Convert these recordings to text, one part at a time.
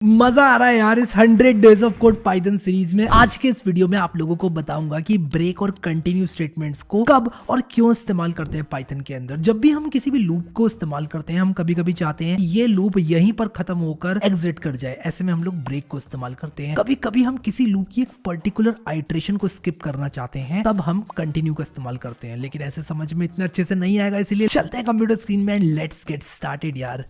मजा आ रहा है यार इस 100 days of code Python series में। आज के इस वीडियो में आप लोगों को बताऊंगा कि ब्रेक और कंटिन्यू स्टेटमेंट्स को कब और क्यों इस्तेमाल करते हैं पाइथन के अंदर। जब भी हम किसी भी लूप को इस्तेमाल करते हैं, हम कभी कभी चाहते हैं ये लूप यहीं पर खत्म होकर एग्जिट कर जाए, ऐसे में हम लोग ब्रेक को इस्तेमाल करते हैं। कभी कभी हम किसी लूप की एक पर्टिकुलर आइट्रेशन को स्किप करना चाहते हैं, तब हम कंटिन्यू का इस्तेमाल करते हैं, लेकिन ऐसे समझ में इतना अच्छे से नहीं आएगा, इसलिए चलते हैं कंप्यूटर स्क्रीन में एंड लेट्स गेट स्टार्टेड यार।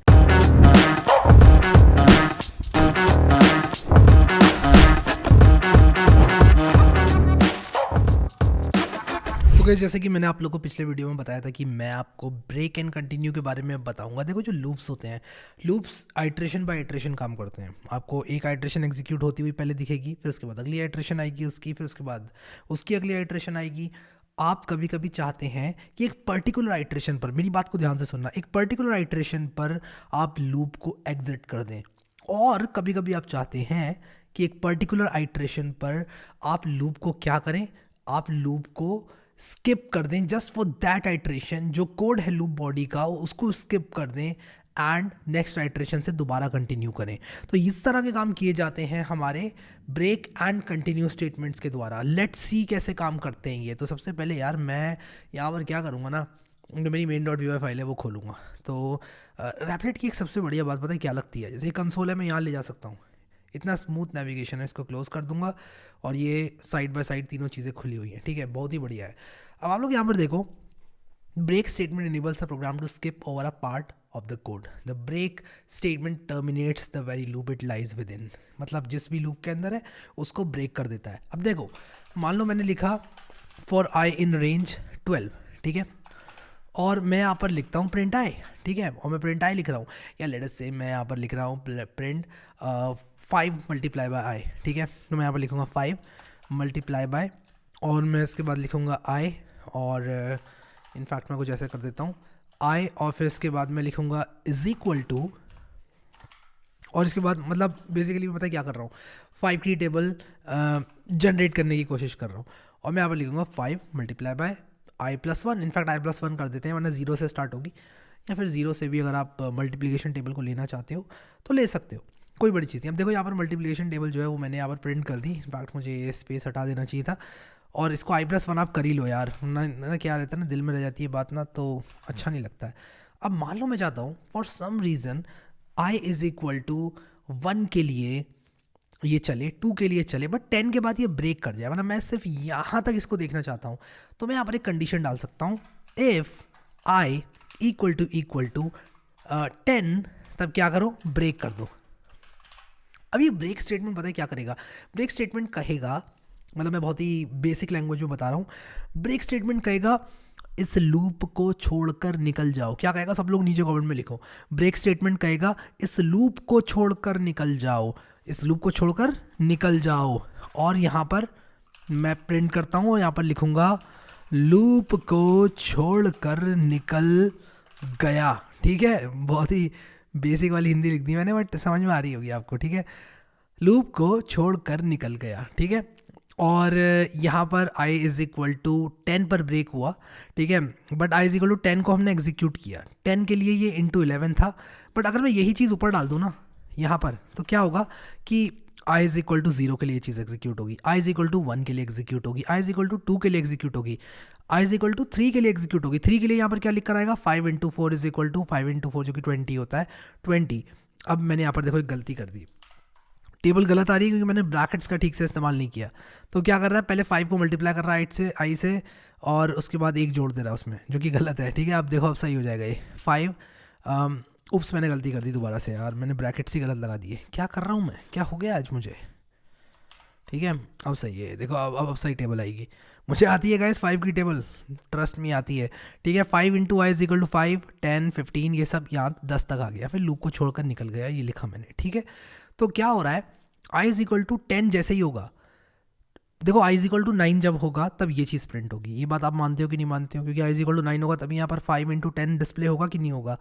जैसे कि मैंने आप लोगों को पिछले वीडियो में बताया था कि मैं आपको ब्रेक एंड कंटिन्यू के बारे में बताऊंगा। देखो, जो लूप्स होते हैं, लूप्स आइट्रेशन बाय आइट्रेशन काम करते हैं। आपको एक आइट्रेशन एग्जीक्यूट होती हुई पहले दिखेगी, फिर उसके बाद अगली आइट्रेशन आएगी उसकी, फिर उसके बाद उसकी अगली आइट्रेशन आएगी। आप कभी कभी चाहते हैं कि एक पर्टिकुलर आइट्रेशन पर, मेरी बात को ध्यान से सुनना, एक पर्टिकुलर आइट्रेशन पर आप लूप को एग्जिट कर दें, और कभी कभी आप चाहते हैं कि एक पर्टिकुलर आइट्रेशन पर आप लूप को क्या करें, आप लूप को स्किप कर दें जस्ट फॉर दैट आइट्रेशन। जो कोड है लूप बॉडी का उसको स्किप कर दें एंड नेक्स्ट आइट्रेशन से दोबारा कंटिन्यू करें। तो इस तरह के काम किए जाते हैं हमारे ब्रेक एंड कंटिन्यू स्टेटमेंट्स के द्वारा। लेट्स सी कैसे काम करते हैं ये। तो सबसे पहले यार मैं यहाँ पर क्या करूँगा ना, जो मेरी main.py फाइल है वो खोलूँगा। तो रैपलेट की एक सबसे बढ़िया बात पता है क्या लगती है, जैसे कंसोल है मैं यहाँ ले जा सकता हूँ, इतना स्मूथ नेविगेशन है। इसको क्लोज कर दूंगा और ये साइड बाय साइड तीनों चीज़ें खुली हुई हैं, ठीक है, बहुत ही बढ़िया है। अब आप लोग यहाँ पर देखो, break statement enables a program to skip over a part of the code. The break statement terminates the very loop it lies within. मतलब जिस भी लूप के अंदर है उसको ब्रेक कर देता है। अब देखो, मान लो मैंने लिखा for i in range 12, ठीक है, और मैं यहाँ पर लिखता हूँ प्रिंट आई, ठीक है, और मैं प्रिंट आई लिख रहा हूँ, या लेट अस से मैं यहाँ पर लिख रहा हूँ प्रिंट 5 मल्टीप्लाई बाय आई, ठीक है। तो मैं यहाँ पर लिखूँगा 5 मल्टीप्लाई बाय, और मैं इसके बाद लिखूँगा आई, और इनफैक्ट मैं कुछ ऐसे कर देता हूँ आई, और फिर इसके बाद मैं लिखूँगा इज इक्वल टू, और इसके बाद मतलब बेसिकली मैं पता है क्या कर रहा हूँ, 5 की टेबल जनरेट करने की कोशिश कर रहा हूँ, और मैं यहाँ पर लिखूँगा 5 multiply by i+1। In fact i+1 कर देते हैं, वरना 0 से स्टार्ट होगी, या फिर 0 से भी अगर आप मल्टीप्लिकेशन टेबल को लेना चाहते हो तो ले सकते हो, कोई बड़ी चीज़ नहीं। अब देखो यहाँ पर मल्टीप्लिकेशन टेबल जो है वो मैंने यहाँ पर प्रिंट कर दी। इनफैक्ट मुझे ये स्पेस हटा देना चाहिए था, और इसको i+1 आप कर ही लो यार, ना क्या रहता है ना, दिल में रह जाती है बात ना, तो अच्छा नहीं लगता है। अब मान लो मैं चाहता हूँ फॉर सम रीज़न i = 1 के लिए ये चले, 2 के लिए चले, बट 10 के बाद ये ब्रेक कर जाए, मतलब मैं सिर्फ यहाँ तक इसको देखना चाहता हूँ, तो मैं यहाँ पर एक कंडीशन डाल सकता हूँ, इफ़ i = 10, तब क्या करो, ब्रेक कर दो। अब ये ब्रेक स्टेटमेंट पता है क्या करेगा, ब्रेक स्टेटमेंट कहेगा, मतलब मैं बहुत ही बेसिक लैंग्वेज में बता रहा हूँ, ब्रेक स्टेटमेंट कहेगा इस लूप को छोड़कर निकल जाओ। क्या कहेगा, सब लोग नीचे कमेंट में लिखो, ब्रेक स्टेटमेंट कहेगा इस लूप को छोड़कर निकल जाओ, इस लूप को छोड़कर निकल जाओ। और यहाँ पर मैं प्रिंट करता हूँ और यहाँ पर लिखूँगा लूप को छोड़कर निकल गया, ठीक है, बहुत ही बेसिक वाली हिंदी लिख दी मैंने, बट समझ में आ रही होगी आपको, ठीक है, लूप को छोड़कर निकल गया, ठीक है। और यहाँ पर i = 10 पर ब्रेक हुआ, ठीक है, बट i = 10 को हमने एग्जीक्यूट किया, 10 के लिए ये × 11 था, बट अगर मैं यही चीज़ ऊपर डाल दूँ ना यहाँ पर, तो क्या होगा कि i = 0 के लिए चीज़ एग्जीक्यूट होगी, i = 1 के लिए एग्जीक्यूट होगी, i = 2 के लिए एग्जीक्यूट होगी, i = 3 के लिए एग्जीक्यूट होगी। 3 के लिए यहाँ पर क्या लिख कर आएगा, 5 × 4 = 5 × 4 जो कि 20 होता है, 20। अब मैंने यहाँ पर देखो एक गलती कर दी, टेबल गलत आ रही है क्योंकि मैंने ब्रैकेट्स का ठीक से इस्तेमाल नहीं किया। तो क्या कर रहा है, पहले 5 को मल्टीप्लाई कर रहा है आई से, और उसके बाद 1 जोड़ दे रहा है उसमें, जो कि गलत है, ठीक है। अब देखो अब सही हो जाएगा ये 5। उप्स, मैंने गलती कर दी दोबारा से यार, मैंने ब्रैकेट्स ही गलत लगा दिए, क्या कर रहा हूँ मैं, क्या हो गया आज मुझे, ठीक है। अब सही है, देखो अब सही टेबल आएगी, मुझे आती है गाइस 5 की टेबल, ट्रस्ट में आती है, ठीक है। 5 × i = 5, 10, 15, ये सब यहाँ 10 तक आ गया, फिर लूप को छोड़कर निकल गया, ये लिखा मैंने, ठीक है। तो क्या हो रहा है, i = 10 जैसे ही होगा, देखो i = 9 जब होगा तब ये चीज़ प्रिंट होगी। ये बात आप मानते हो कि नहीं मानते हो, क्योंकि i = 9 होगा तभी यहाँ पर 5 × 10 डिस्प्ले होगा कि नहीं होगा।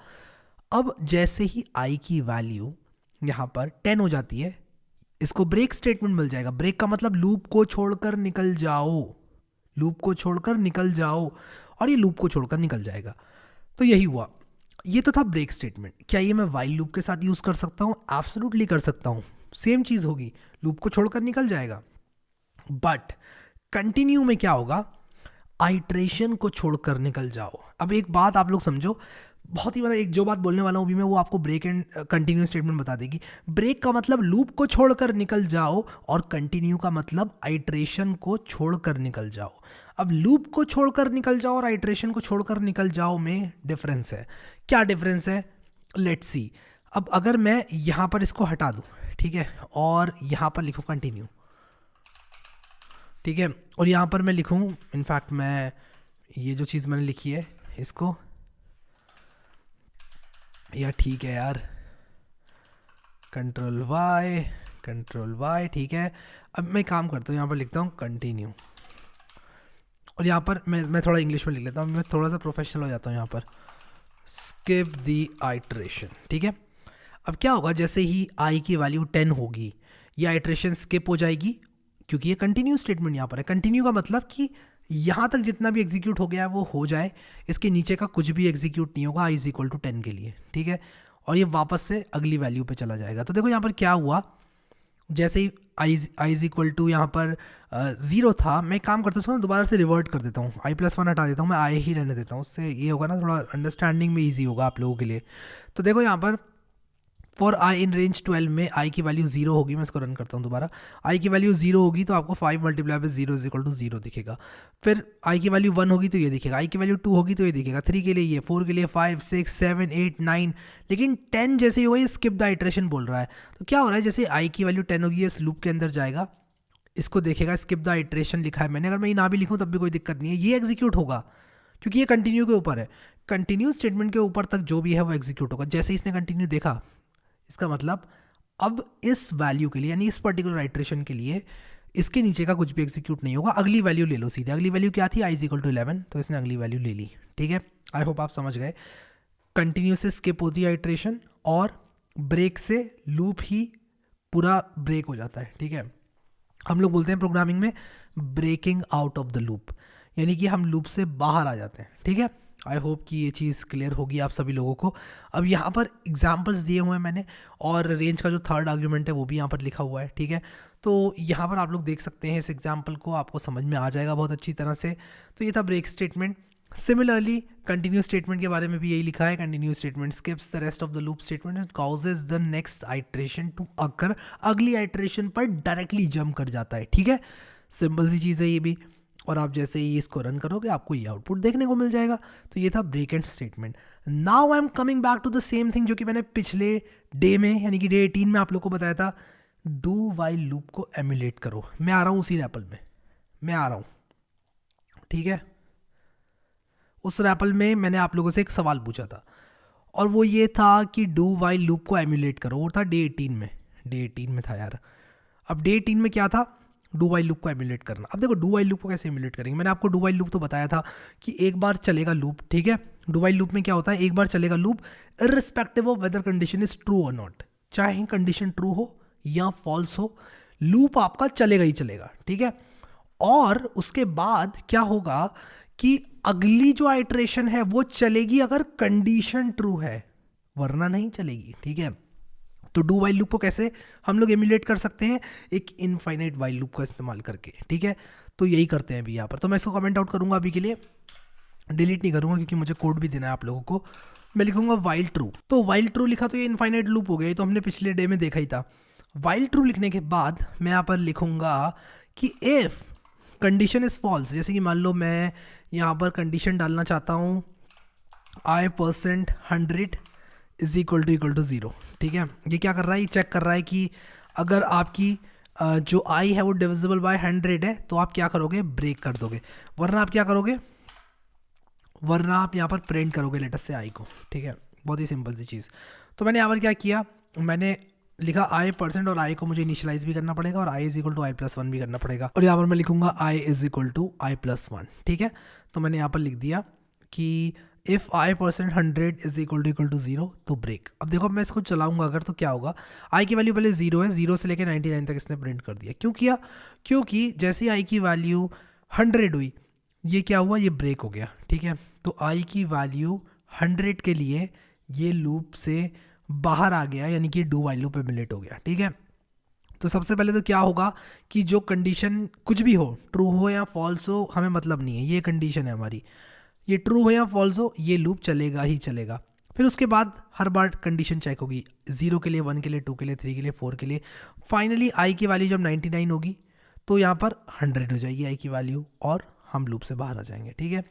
अब जैसे ही i की वैल्यू यहाँ पर 10 हो जाती है, इसको ब्रेक स्टेटमेंट मिल जाएगा। ब्रेक का मतलब लूप को छोड़कर निकल जाओ, लूप को छोड़कर निकल जाओ, और ये लूप को छोड़कर निकल जाएगा। तो यही हुआ, ये तो था ब्रेक स्टेटमेंट। क्या ये मैं वाइल लूप के साथ यूज़ कर सकता हूँ? एब्सोल्युटली कर सकता हूँ। सेम चीज़ होगी, लूप को छोड़कर निकल जाएगा। बट कंटिन्यू में क्या होगा, आइट्रेशन को छोड़कर निकल जाओ। अब एक बात आप लोग समझो, बहुत ही मतलब एक जो बात बोलने वाला हूँ अभी मैं, वो आपको ब्रेक एंड कंटिन्यू स्टेटमेंट बता देगी। ब्रेक का मतलब लूप को छोड़कर निकल जाओ, और कंटिन्यू का मतलब आइट्रेशन को छोड़कर निकल जाओ। अब लूप को छोड़कर निकल जाओ और आइट्रेशन को छोड़कर निकल जाओ में डिफरेंस है। क्या डिफरेंस है, लेट्स सी। अब अगर मैं यहाँ पर इसको हटा दूँ, ठीक है, और यहाँ पर लिखूँ कंटिन्यू, ठीक है, और यहाँ पर मैं लिखूँ, इनफैक्ट मैं ये जो चीज़ मैंने लिखी है इसको, या ठीक है यार, कंट्रोल वाई, ठीक है। अब मैं काम करता हूँ, यहाँ पर लिखता हूँ कंटिन्यू, और यहाँ पर मैं थोड़ा इंग्लिश में लिख लेता हूँ, मैं थोड़ा सा प्रोफेशनल हो जाता हूँ यहाँ पर, स्किप दी आइट्रेशन, ठीक है। अब क्या होगा, जैसे ही आई की वैल्यू 10 होगी, ये आइट्रेशन स्किप हो जाएगी, क्योंकि ये कंटिन्यू स्टेटमेंट यहाँ पर है। कंटिन्यू का मतलब कि यहाँ तक जितना भी एग्जीक्यूट हो गया है वो हो जाए, इसके नीचे का कुछ भी एग्जीक्यूट नहीं होगा i = 10 के लिए, ठीक है, और ये वापस से अगली वैल्यू पे चला जाएगा। तो देखो यहाँ पर क्या हुआ, जैसे ही i = यहाँ पर 0 था, मैं काम करता हूँ उसको दोबारा से रिवर्ट कर देता हूँ, i+1 हटा देता हूँ, मैं i ही रहने देता हूँ, उससे ये होगा ना, थोड़ा अंडरस्टैंडिंग में ईजी होगा आप लोगों के लिए। तो देखो यहाँ पर फॉर i इन रेंज 12 में i की वैल्यू 0 होगी, मैं इसको रन करता हूँ दोबारा, i की वैल्यू 0 होगी तो आपको 5 × 0 = 0 दिखेगा। फिर i की वैल्यू 1 होगी तो ये दिखेगा, i की वैल्यू 2 होगी तो ये दिखेगा, 3 के लिए ये, 4 के लिए 5, 6, 7, 8, 9, लेकिन 10 जैसे ही हुआ ये स्किप द आइट्रेशन बोल रहा है। तो क्या हो रहा है, जैसे i की वैल्यू 10 होगी, इस लूप के अंदर जाएगा, इसको देखेगा, स्किप द आइट्रेशन लिखा है मैंने, अगर मैं ये ना भी लिखूँ तब भी कोई दिक्कत नहीं है, ये एग्जीक्यूट होगा क्योंकि ये कंटिन्यू के ऊपर है। कंटिन्यू स्टेटमेंट के ऊपर तक जो भी है वो एग्जीक्यूट होगा। जैसे इसने कंटिन्यू देखा, इसका मतलब अब इस वैल्यू के लिए, यानी इस पर्टिकुलर आइट्रेशन के लिए, इसके नीचे का कुछ भी एग्जीक्यूट नहीं होगा, अगली वैल्यू ले लो सीधे। अगली वैल्यू क्या थी, i = 11, तो इसने अगली वैल्यू ले ली, ठीक है। आई होप आप समझ गए, कंटिन्यू से स्किप होती है आइट्रेशन, और ब्रेक से लूप ही पूरा ब्रेक हो जाता है, ठीक है। हम लोग बोलते हैं प्रोग्रामिंग में breaking out of the loop, यानी कि हम लूप से बाहर आ जाते हैं, ठीक है। आई होप कि ये चीज़ क्लियर होगी आप सभी लोगों को। अब यहाँ पर एग्जाम्पल्स दिए हुए हैं मैंने, और रेंज का जो थर्ड आर्ग्यूमेंट है वो भी यहाँ पर लिखा हुआ है, ठीक है। तो यहाँ पर आप लोग देख सकते हैं इस एग्जाम्पल को, आपको समझ में आ जाएगा बहुत अच्छी तरह से। तो ये था break statement. Similarly continue statement के बारे में भी यही लिखा है, continue statement skips the rest of the loop statement and causes the next iteration to occur, अगली आइट्रेशन पर डायरेक्टली जंप कर जाता है, ठीक है। सिंपल सी चीज़ है ये भी, और आप जैसे ही इसको रन करोगे आपको ये आउटपुट देखने को मिल जाएगा। तो ये था break and statement. Now I am coming back to the same thing जो कि मैंने पिछले डे में, यानी कि डे 18 में आप लोग को बताया था, डू वाइल लूप को एमुलेट करो। मैं आ रहा हूँ उसी रैपल में, मैं आ रहा हूँ, ठीक है। उस रैपल में मैंने आप लोगों से एक सवाल पूछा था, और वो ये था कि डू वाइल लूप को एमुलेट करो, वो था डे 18 में, डे 18 में था यार। अब डे 18 में क्या था, डू वाइल लूप को एमुलेट करना। अब देखो डू वाइल लूप को कैसे एमुलेट करेंगे, मैंने आपको डू वाइल लूप तो बताया था कि एक बार चलेगा लूप, ठीक है। डू वाइल लूप में क्या होता है, एक बार चलेगा loop irrespective of whether condition is true और नॉट, चाहे कंडीशन ट्रू हो या फॉल्स हो, लूप आपका चलेगा ही चलेगा, ठीक है। और उसके बाद क्या होगा कि अगली जो आइट्रेशन है वो चलेगी अगर कंडीशन ट्रू है, वरना नहीं चलेगी, ठीक है। तो डू वाइल लूप को कैसे हम लोग एमुलेट कर सकते हैं, एक इनफाइनाइट वाइल लूप का इस्तेमाल करके, ठीक है। तो यही करते हैं अभी यहाँ पर। तो मैं इसको कमेंट आउट करूँगा अभी के लिए, डिलीट नहीं करूँगा क्योंकि मुझे कोड भी देना है आप लोगों को। मैं लिखूँगा वाइल ट्रू, तो वाइल ट्रू लिखा तो ये इनफाइनाइट लूप हो गया, तो हमने पिछले डे में देखा ही था। वाइल ट्रू लिखने के बाद मैं यहाँ पर लिखूँगा कि इफ़ कंडीशन इज़ फॉल्स, जैसे कि मान लो मैं यहाँ पर कंडीशन डालना चाहता हूँ i% 100 = 0, ठीक है। ये क्या कर रहा है, ये चेक कर रहा है कि अगर आपकी जो i है वो डिविजिबल बाय 100 है तो आप क्या करोगे, ब्रेक कर दोगे, वरना आप क्या करोगे, वरना आप यहाँ पर प्रिंट करोगे लेटर से i को, ठीक है। बहुत ही सिंपल सी चीज़। तो मैंने यहाँ पर क्या किया, मैंने लिखा i% और i को मुझे इनिशियलाइज भी करना पड़ेगा और i = i+1 भी करना पड़ेगा, और यहाँ पर मैं लिखूँगा i = i+1, ठीक है। तो मैंने यहाँ पर लिख दिया कि इफ़ i% 100 = 0 तो ब्रेक। अब देखो मैं इसको चलाऊंगा अगर, तो क्या होगा, i की वैल्यू पहले 0 है, 0 से लेकर 99 तक इसने प्रिंट कर दिया। क्यों किया, क्योंकि जैसे i की वैल्यू 100 हुई, ये क्या हुआ, ये ब्रेक हो गया, ठीक है। तो i की वैल्यू 100 के लिए ये लूप से बाहर आ गया, यानी कि डू वाइल लूप एमुलेट हो गया, ठीक है। तो सबसे पहले तो क्या होगा कि जो कंडीशन कुछ भी हो, ट्रू हो या फॉल्स हो, हमें मतलब नहीं है, ये कंडीशन है हमारी, ये ट्रू हो या फॉल्स हो, ये लूप चलेगा ही चलेगा। फिर उसके बाद हर बार कंडीशन चेक होगी, 0 के लिए, 1 के लिए, 2 के लिए, 3 के लिए, 4 के लिए। फाइनली आई की वैल्यू जब 99 होगी तो यहाँ पर 100 हो जाएगी आई की वैल्यू और हम लूप से बाहर आ जाएंगे। ठीक है,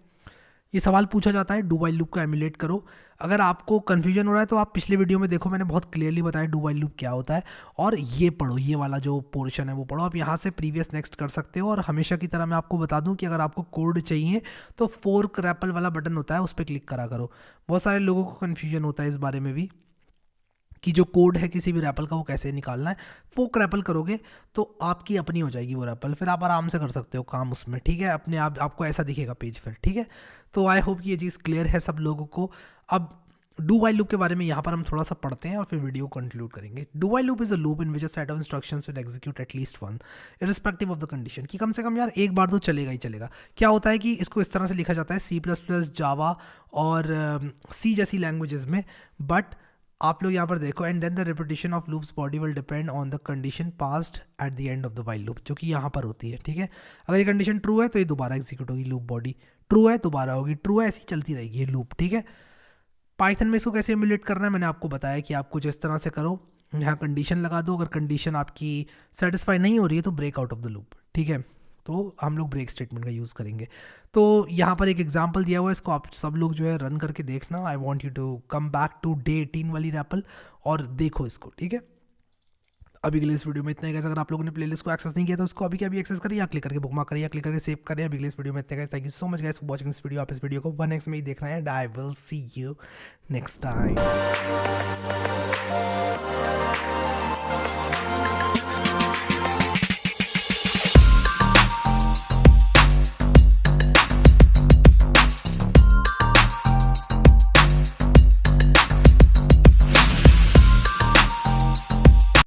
ये सवाल पूछा जाता है डू वाइल लूप को एमुलेट करो। अगर आपको कन्फ्यूजन हो रहा है तो आप पिछले वीडियो में देखो, मैंने बहुत क्लियरली बताया डू वाइल लूप क्या होता है। और ये पढ़ो, ये वाला जो पोर्शन है वो पढ़ो, आप यहाँ से प्रीवियस नेक्स्ट कर सकते हो। और हमेशा की तरह मैं आपको बता दूं कि अगर आपको कोड चाहिए तो फोर्क रैपल वाला बटन होता है, उस पर क्लिक करा करो। बहुत सारे लोगों को कन्फ्यूजन होता है इस बारे में भी कि जो कोड है किसी भी रैपल का वो कैसे निकालना है। फोक रैपल करोगे तो आपकी अपनी हो जाएगी वो रैपल, फिर आप आराम से कर सकते हो काम उसमें। ठीक है, अपने आप आपको ऐसा दिखेगा पेज फिर। ठीक है, तो आई होप ये चीज़ क्लियर है सब लोगों को। अब डू वाइल लूप के बारे में यहाँ पर हम थोड़ा सा पढ़ते हैं और फिर वीडियो कंक्लूड करेंगे। Do while loop is a loop in which a set of instructions will execute at least one irrespective of the condition, कि कम से कम यार एक बार तो चलेगा ही चलेगा। क्या होता है कि इसको इस तरह से लिखा जाता है सी प्लस प्लस, जावा और सी जैसी लैंग्वेजेस में। बट आप लोग यहाँ पर देखो, and then the repetition of loops body will depend on the condition passed at the end of the while loop, जो कि यहाँ पर होती है। ठीक है, अगर ये कंडीशन ट्रू है तो ये दोबारा एग्जीक्यूट होगी लूप बॉडी, ट्रू है दोबारा होगी, ट्रू है, ऐसी चलती रहेगी ये लूप। ठीक है, पाइथन में इसको कैसे इम्यूलेट करना है मैंने आपको बताया कि आपको जिस तरह से करो, यहाँ कंडीशन लगा दो, अगर कंडीशन आपकी सेटिस्फाई नहीं हो रही है तो break out of the loop. ठीक है, तो हम लोग ब्रेक स्टेटमेंट का यूज़ करेंगे। तो यहाँ पर एक एग्जांपल दिया हुआ है, इसको आप सब लोग जो है रन करके देखना। I want you to come back to day 18 वाली रैपल और देखो इसको। ठीक है, अभी के लिए इस वीडियो में इतना ही गाइस। अगर आप लोगों ने प्लेलिस्ट को एक्सेस नहीं किया तो उसको अभी के अभी एक्सेस करिए, या क्लिक करके बुकमार्क करिए, या क्लिक करके सेव करें। अभी के लिए इस वीडियो में इतना guys. Thank you so much guys for watching this video. आप इस वीडियो को 1x में ही देख रहे हैं and I will see you next time.